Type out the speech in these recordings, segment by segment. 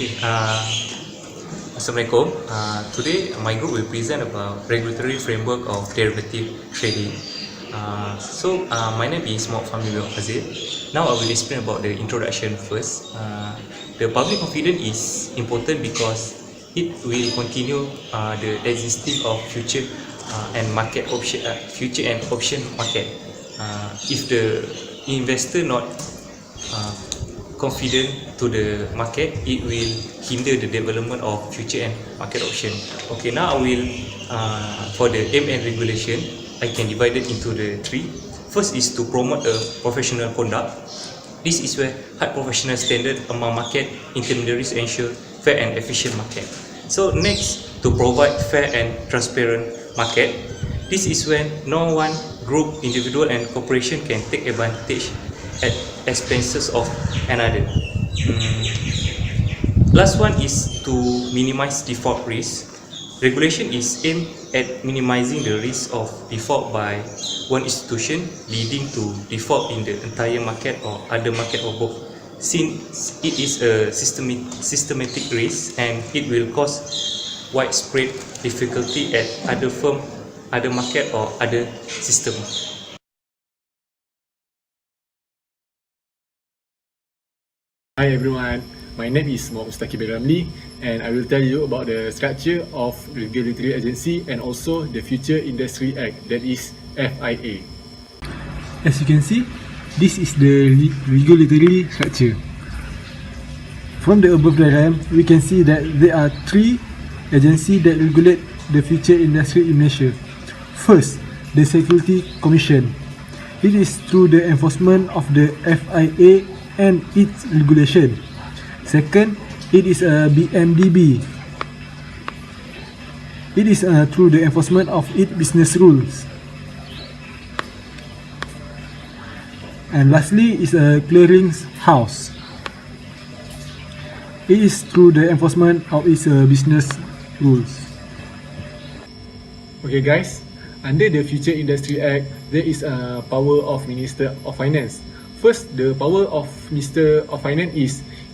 Okay. Assalamualaikum. Today my group will present about regulatory framework of derivative trading. My name is MOHAMAD FADZIL. Now I will explain about the introduction first. The public confidence is important because it will continue the existing of future and market option, future and option market. If the investor not confident to the market, it will hinder the development of future and market option. Okay, now I will for the aim and regulation, I can divide it into the three. First is to promote a professional conduct. This is where high professional standard among market intermediaries ensure fair and efficient market. So next, to provide fair and transparent market. This is when no one group, individual and corporation can take advantage at expenses of another. Last one is to minimize default risk. Regulation is aimed at minimizing the risk of default by one institution, leading to default in the entire market or other market or both. Since it is a systematic risk and it will cause widespread difficulty at other firm, other market or other system. Hi everyone, my name is MUSTAKIM RAMLI and I will tell you about the structure of regulatory agency and also the Future Industry Act, that is FIA. As you can see, this is the regulatory structure. From the above diagram, we can see that there are three agencies that regulate the future industry in Malaysia. First, the Security Commission. It is through the enforcement of the FIA and its regulation. Second, it is a BMDB. It is through the enforcement of its business rules. And lastly is a clearing house. It is through the enforcement of its business rules. Okay guys, under the Future Industry Act, there is a power of Minister of Finance. First, the power of Minister of Finance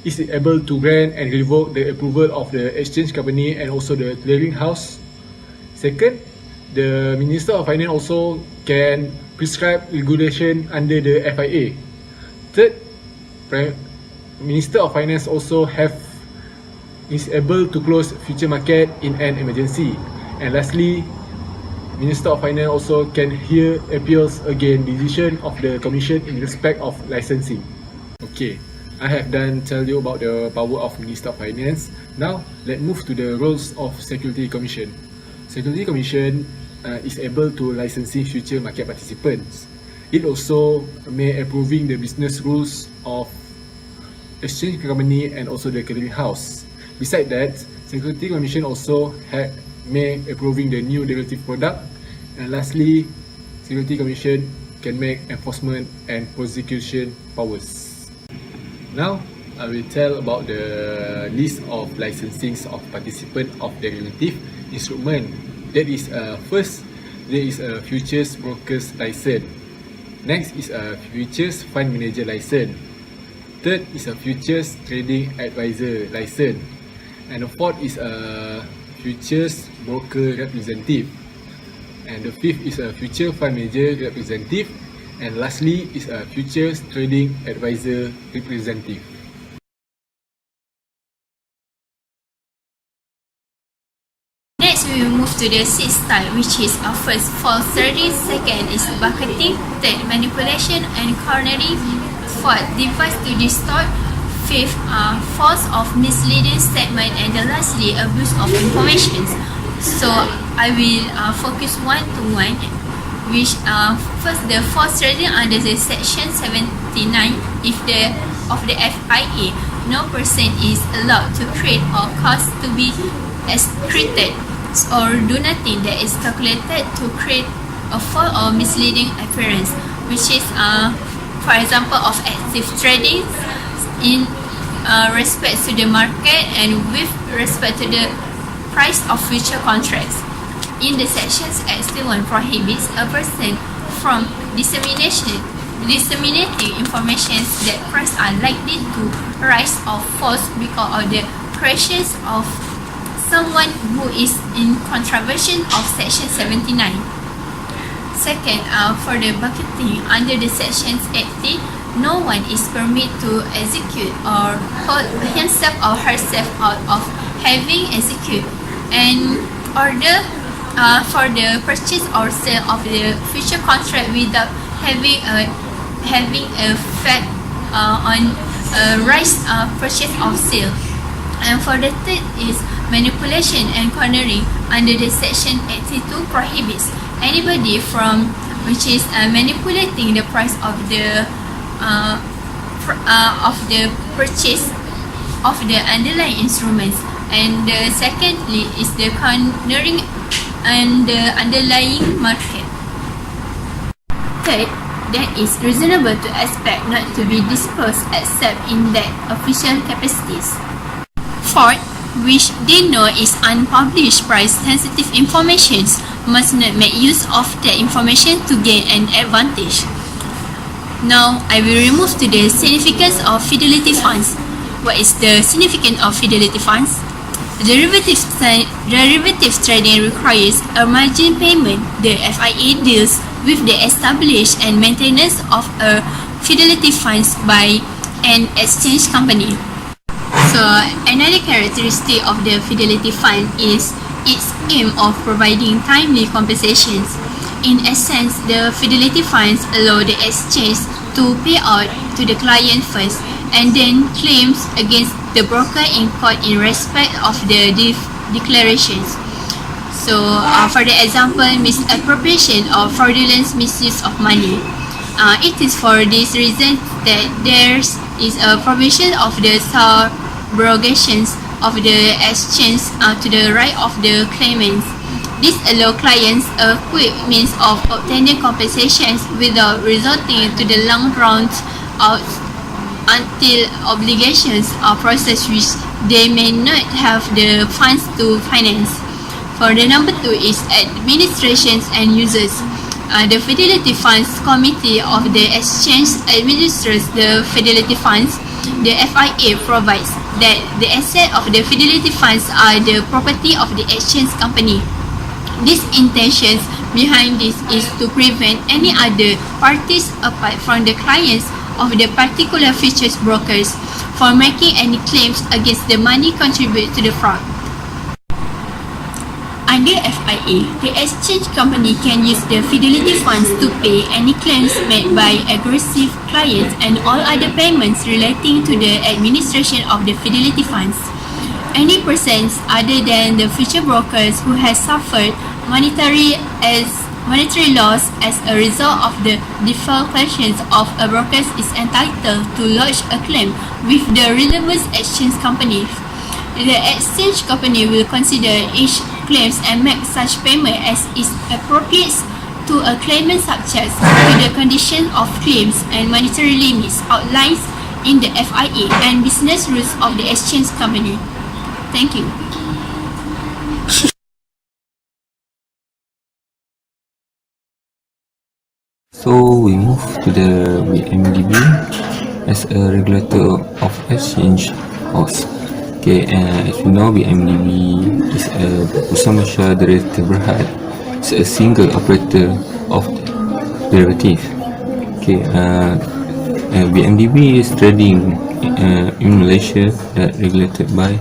is able to grant and revoke the approval of the exchange company and also the clearing house. Second, the Minister of Finance also can prescribe regulation under the FIA. Third, Minister of Finance also is able to close future market in an emergency. And lastly, Minister of Finance also can hear appeals against decision of the Commission in respect of licensing. Okay, I have done tell you about the power of Minister of Finance. Now, let's move to the roles of Security Commission. Security Commission is able to licensing future market participants. It also may approving the business rules of exchange company and also the clearing house. Besides that, Security Commission also may approving the new derivative product, and lastly, Security Commission can make enforcement and prosecution powers. Now, I will tell about the list of licensings of participant of derivative instrument. That is first, there is a futures brokers license. Next is a futures fund manager license. Third is a futures trading advisor license, and the fourth is a futures broker representative, and the fifth is a future fund manager representative, and lastly is a futures trading advisor representative. Next, we will move to the sixth style, which is first false trading, second is bucketing, third manipulation and cornering, fourth device to distort, fifth false of misleading statement, and then lastly abuse of information. So I will focus one to one, which first the false trading under the section 79 of the FIA. No person is allowed to create or cause to be excreted or do nothing that is calculated to create a false or misleading appearance, which is for example of active trading in respect to the market and with respect to the price of future contracts. In the sections X1 prohibits a person from disseminating information that prices are likely to rise or fall because of the creations of someone who is in contravention of Section 79. Second, for the bucketing under the Sections 80, no one is permitted to execute or hold himself or herself out of having execute an order for the purchase or sale of the future contract without having a fact on rights purchase or sale. And for the third is manipulation and cornering under the Section 82 prohibits anybody from which is manipulating the price of the purchase of the underlying instruments. And secondly is the cornering and the underlying market. Third, that is reasonable to expect not to be disclosed except in that official capacities. Fourth, which they know is unpublished price-sensitive information, must not make use of that information to gain an advantage. Now, I will remove to the significance of fidelity funds. What is the significance of fidelity funds? Derivatives trading requires a margin payment. The FIA deals with the establishment and maintenance of a fidelity funds by an exchange company. So, another characteristic of the fidelity fund is its aim of providing timely compensations. In essence, the fidelity funds allow the exchange to pay out to the client first and then claims against the broker in court in respect of the declarations. So, for the example, misappropriation or fraudulent misuse of money. It is for this reason that there is a provision of the subrogations of the exchange to the right of the claimants. This allows clients a quick means of obtaining compensations without resorting to the long drawn out until obligations are processed which they may not have the funds to finance. For the number 2 is administrations and users. The Fidelity Funds Committee of the Exchange administers the Fidelity Funds. The FIA provides that the assets of the Fidelity Funds are the property of the exchange company. These intentions behind this is to prevent any other parties apart from the clients of the particular futures brokers from making any claims against the money contributed to the fraud. Under FIA, the exchange company can use the fidelity funds to pay any claims made by aggressive clients and all other payments relating to the administration of the fidelity funds. Any persons other than the future brokers who has suffered monetary loss as a result of the default collections of a broker is entitled to lodge a claim with the relevant exchange company. The exchange company will consider each claims and make such payment as is appropriate to a claimant subject to the condition of claims and monetary limits outlined in the FIA and business rules of the exchange company. Thank you. So we move to the BMDB as a regulator of exchange house. Okay, as you know, BMDB is a Pusat Malaysia Derivative Berhad. It's a single operator of derivative. Okay, BMDB is trading in Malaysia that regulated by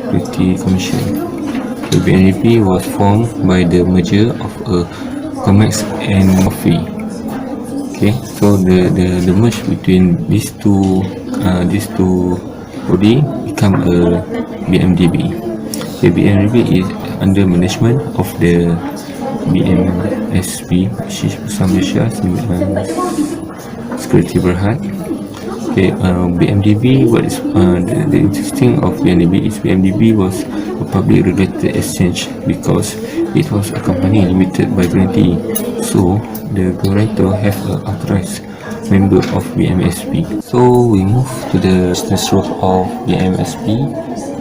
British Commission. The BMDB was formed by the merger of Comex and Mofi. Okay, so the merge between these two body become a BMDB. The BMDB is under management of the BMSB, which is Pusat Malaysia Security Berhad. Okay, BMDB, what is the interesting of BMDB is BMDB was a public regulated exchange because it was a company limited by BINTI. So the regulator have an authorized member of BMSB. So we move to the business role of BMSB.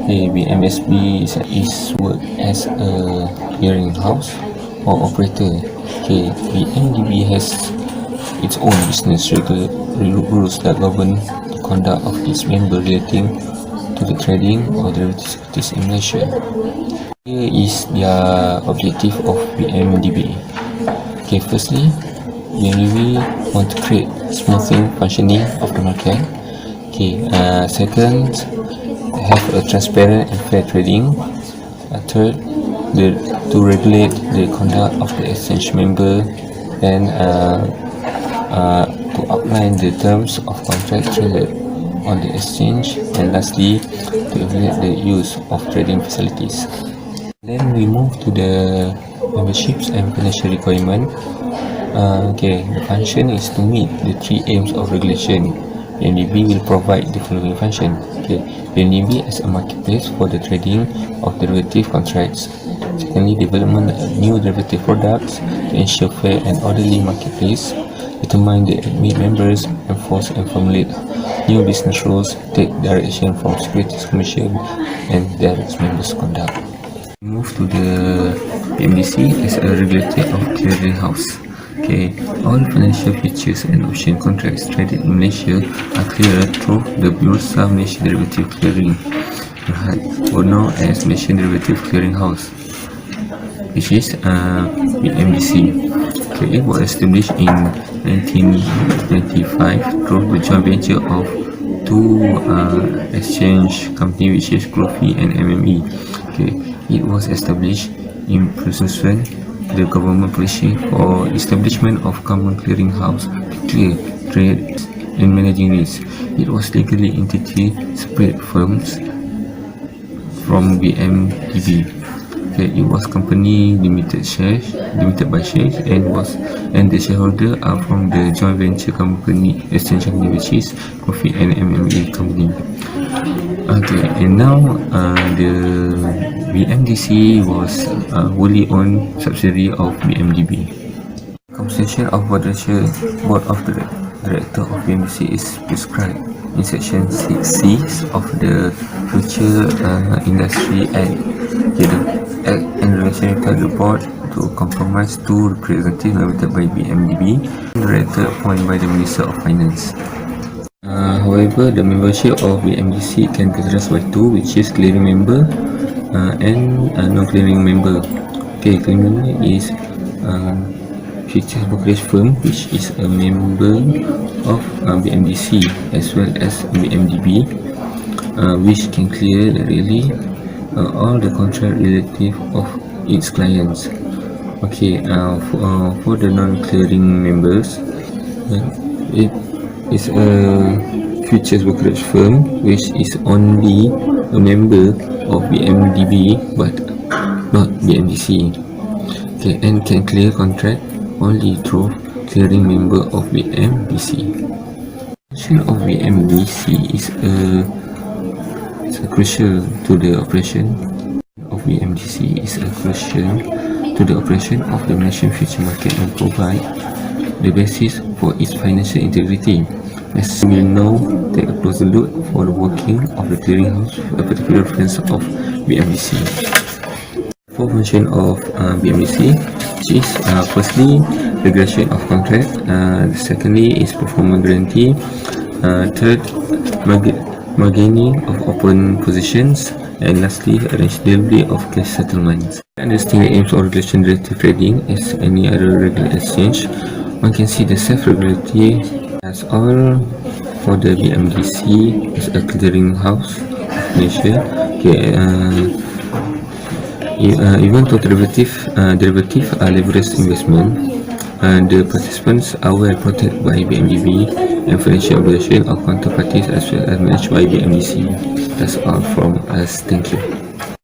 Okay, BMSB is work as a clearing house or operator. Okay, BMDB has its own business rules that govern the conduct of its member relating to the trading of derivative securities in Malaysia. Here is their objective of BMDB. Okay, firstly, BMDB want to create smoothing functioning of the market. Okay, second, have a transparent and fair trading. Third, to regulate the conduct of the exchange member. Then to outline the terms of contract traded on the exchange, and lastly to evaluate the use of trading facilities. Then we move to the memberships and financial requirement. Okay, the function is to meet the three aims of regulation. BNDB will provide the following function. Okay, BNDB as a marketplace for the trading of derivative contracts. Secondly, development of new derivative products to ensure fair and orderly marketplace. Determine the admit members, enforce and formulate new business rules, take direction from Securities Commission and direct members' conduct. Move to the BMDC as a regulator of clearing house. Okay, all financial features and option contracts traded in Malaysia are cleared through the Bursa Malaysia Derivative Clearing, or known as Malaysian Derivative Clearing House, which is BMDC. Okay, it was established in 1995 through the joint venture of two exchange companies, which is Grofi and MME. Okay, it was established in pursuit the government policy for establishment of common clearing house to clear trade and managing risk. It was legally entity separate firms from BMDB. Okay, it was company limited by shares, and the shareholder are from the joint venture company exchange company, which is Grofi and MME company. Okay, and now the BMDC was wholly owned subsidiary of BMDB. Composition of board of director of BMDC is prescribed in section 6C of the Future Industry Act. The Act and regulation require the board to comprise two representatives nominated by BMDB and director appointed by the Minister of Finance. However, the membership of BMDC can be addressed by two, which is clearing member and non-clearing member. Okay, clearing member is future brokerage firm, which is a member of BMDC as well as BMDB, which can clear really all the contract relative of its clients. Okay, for the non-clearing members, it is a futures brokerage firm which is only a member of BMDB but not BMDC. Okay, and can clear contract only through clearing member of BMDC. Function of BMDC is crucial to the operation of BMDC to the operation of the Malaysian future market and provide the basis for its financial integrity. As we will now take a closer look for the working of the clearinghouse, a particular reference of BMDC. For function of BMDC, which is firstly regulation of contract, secondly is performance guarantee, third bargaining of open positions, and lastly arrange delivery of cash settlements. Understanding the aims of regulation derivative trading as any other regular exchange, one can see the self-regulatory as all for the BMDC as a clearing house of Malaysia. Okay, even though derivative are leveraged investment, the participants are well protected by BMDB and financial obligation of counterparties as well as managed by BMDC. That's all from us. Thank you.